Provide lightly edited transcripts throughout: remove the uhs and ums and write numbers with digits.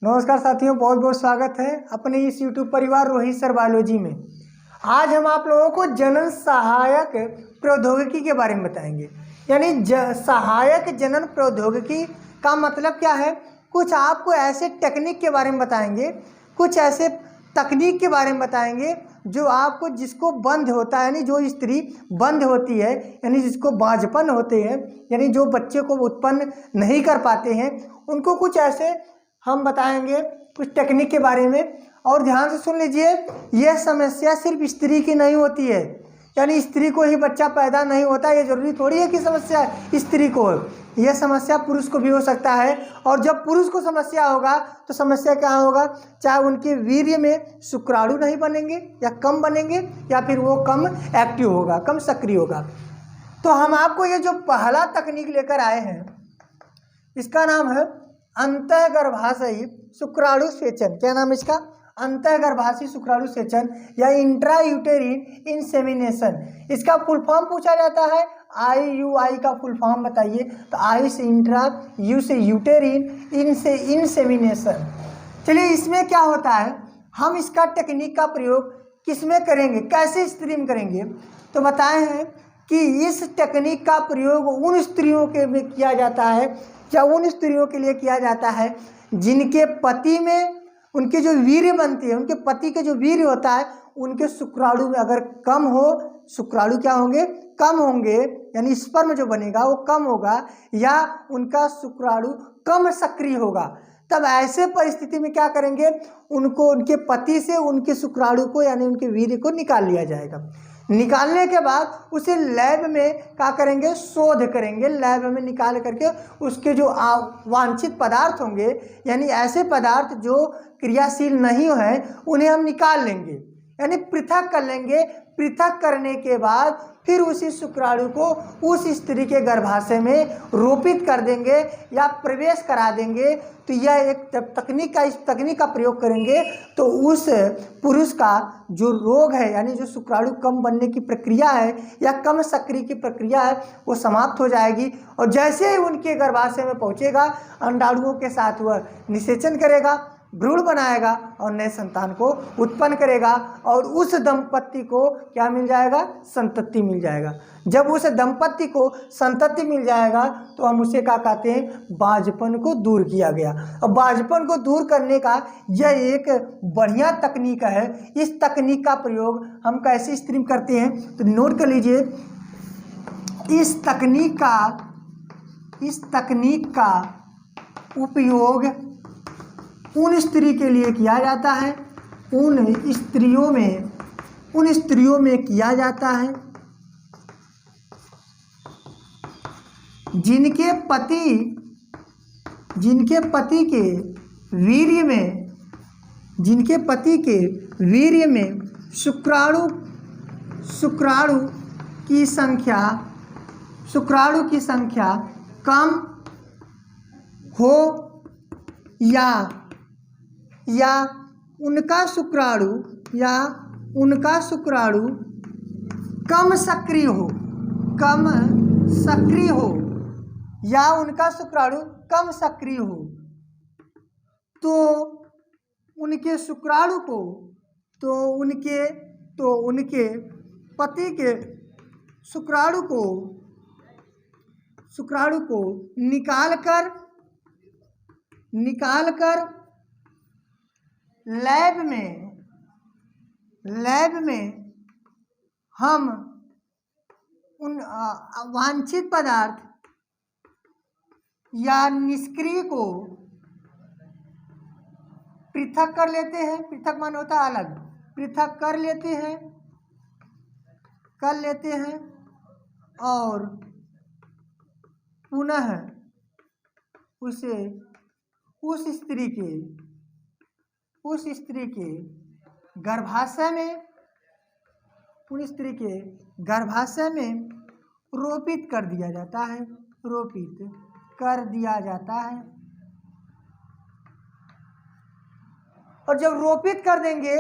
नमस्कार साथियों, बहुत बहुत स्वागत है अपने इस YouTube परिवार रोहित सर बायोलॉजी में। आज हम आप लोगों को जनन सहायक प्रौद्योगिकी के बारे में बताएंगे। यानी सहायक जनन प्रौद्योगिकी का मतलब क्या है। कुछ आपको ऐसे टेक्निक के बारे में बताएंगे, कुछ ऐसे तकनीक के बारे में बताएंगे जो आपको, जिसको बंध होता है, यानी जो स्त्री बंध होती है, यानी जिसको बांझपन होते हैं, यानी जो बच्चे को उत्पन्न नहीं कर पाते हैं, उनको कुछ ऐसे हम बताएंगे कुछ टेक्निक के बारे में। और ध्यान से सुन लीजिए, यह समस्या सिर्फ स्त्री की नहीं होती है, यानी स्त्री को ही बच्चा पैदा नहीं होता, ये जरूरी थोड़ी है कि समस्या स्त्री को हो, यह समस्या पुरुष को भी हो सकता है। और जब पुरुष को समस्या होगा तो समस्या क्या होगा, चाहे उनके वीर्य में शुक्राणु नहीं बनेंगे या कम बनेंगे, या फिर वो कम एक्टिव होगा, कम सक्रिय होगा। तो हम आपको ये जो पहला तकनीक लेकर आए हैं, इसका नाम है अंतःगर्भाशयी शुक्राणु सेचन। क्या नाम है इसका? अंतःगर्भाशयी शुक्राणु सेचन या इंट्रा यूटेरिन इंसेमिनेशन। इसका फुल फॉर्म पूछा जाता है, IUI का फुल फॉर्म बताइए। तो I से इंट्रा, U से यूटेरिन, इन से इंसेमिनेशन। चलिए, इसमें क्या होता है, हम इसका टेक्निक का प्रयोग किस में करेंगे, कैसे स्त्री में करेंगे। तो बताए हैं कि इस टेक्निक का प्रयोग उन स्त्रियों के में किया जाता है, या उन स्त्रियों के लिए किया जाता है जिनके पति में, उनके जो वीर्य बनती है, उनके पति के जो वीर्य होता है, उनके शुक्राणु में अगर कम हो, शुक्राणु क्या होंगे, कम होंगे, यानी स्पर्म जो बनेगा वो कम होगा, या उनका शुक्राणु कम सक्रिय होगा। तब ऐसे परिस्थिति में क्या करेंगे, उनको उनके पति से उनके शुक्राणु को, यानी उनके वीर्य को निकाल लिया जाएगा। निकालने के बाद उसे लैब में क्या करेंगे, शोध करेंगे। लैब में निकाल करके उसके जो वांछित पदार्थ होंगे, यानी ऐसे पदार्थ जो क्रियाशील नहीं है, उन्हें हम निकाल लेंगे, यानी पृथक कर लेंगे। पृथक करने के बाद फिर उसी शुक्राणु को उस स्त्री के गर्भाशय में रोपित कर देंगे या प्रवेश करा देंगे। तो यह एक इस तकनीक का प्रयोग करेंगे तो उस पुरुष का जो रोग है, यानी जो शुक्राणु कम बनने की प्रक्रिया है या कम सक्रिय की प्रक्रिया है, वो समाप्त हो जाएगी। और जैसे ही उनके गर्भाशय में पहुंचेगा, अंडाणुओं के साथ वह निषेचन करेगा, भ्रूण बनाएगा और नए संतान को उत्पन्न करेगा, और उस दंपत्ति को क्या मिल जाएगा, संतति मिल जाएगा। जब उस दंपत्ति को संतति मिल जाएगा तो हम उसे क्या कहते हैं, बांझपन को दूर किया गया। और बांझपन को दूर करने का यह एक बढ़िया तकनीक है। इस तकनीक का प्रयोग हम कैसे स्त्री में करते हैं, तो नोट कर लीजिए। इस तकनीक का उपयोग उन स्त्री के लिए किया जाता है, उन स्त्रियों में किया जाता है जिनके पति के वीर्य में शुक्राणु की संख्या कम हो, या उनका शुक्राणु कम सक्रिय हो, या उनका शुक्राणु कम सक्रिय हो, तो उनके शुक्राणु को, उनके पति के शुक्राणु को निकाल कर लैब में हम उन वांछित पदार्थ या निष्क्रिय को पृथक कर लेते हैं। पृथक मान होता है अलग, पृथक कर लेते हैं और पुनः उसे उस स्त्री के गर्भाशय में रोपित कर दिया जाता है। और जब रोपित कर देंगे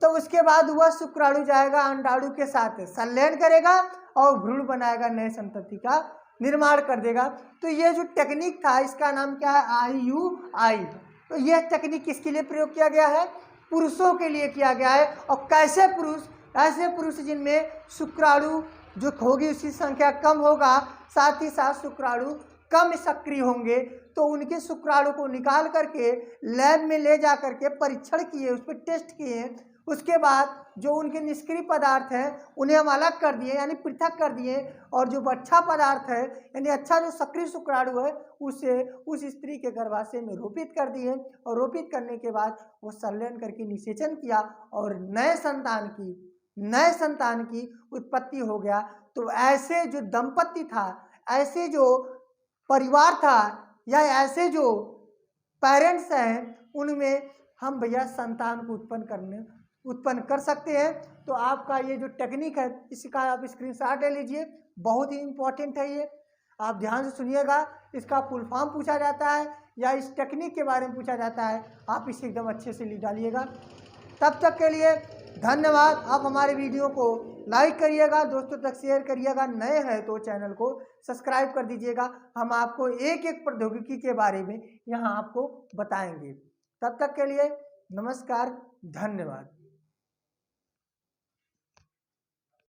तो उसके बाद वह शुक्राणु जाएगा अंडाणु के साथ संलयन करेगा और भ्रूण बनाएगा, नए संतति का निर्माण कर देगा। तो ये जो टेक्निक था इसका नाम क्या है, IUI, तो यह तकनीक किसके लिए प्रयोग किया गया है? पुरुषों के लिए किया गया है। और कैसे पुरुष? ऐसे पुरुष जिनमें शुक्राणु जो होगी उसकी संख्या कम होगा, साथ ही साथ शुक्राणु कम सक्रिय होंगे, तो उनके शुक्राणु को निकाल करके लैब में ले जा करके परीक्षण किए, उस पर टेस्ट किए। उसके बाद जो उनके निष्क्रिय पदार्थ हैं उन्हें हम अलग कर दिए, यानी पृथक कर दिए, और जो अच्छा पदार्थ है यानी अच्छा जो सक्रिय शुक्राणु है उसे उस स्त्री के गर्भाशय में रोपित कर दिए। और रोपित करने के बाद वो संलयन करके निषेचन किया और नए संतान की उत्पत्ति हो गया। तो ऐसे जो दंपत्ति था, ऐसे जो परिवार था, या ऐसे जो पेरेंट्स हैं, उनमें हम भैया संतान को उत्पन्न कर सकते हैं। तो आपका ये जो टेक्निक है इसका आप स्क्रीनशॉट ले लीजिए, बहुत ही इम्पोर्टेंट है ये, आप ध्यान से सुनिएगा। इसका फुल फॉर्म पूछा जाता है या इस टेक्निक के बारे में पूछा जाता है, आप इसे एकदम अच्छे से लिख डालिएगा। तब तक के लिए धन्यवाद। आप हमारे वीडियो को लाइक करिएगा, दोस्तों तक शेयर करिएगा, नए हैं तो चैनल को सब्सक्राइब कर दीजिएगा। हम आपको एक एक प्रौद्योगिकी के बारे में यहाँ आपको बताएंगे। तब तक के लिए नमस्कार, धन्यवाद।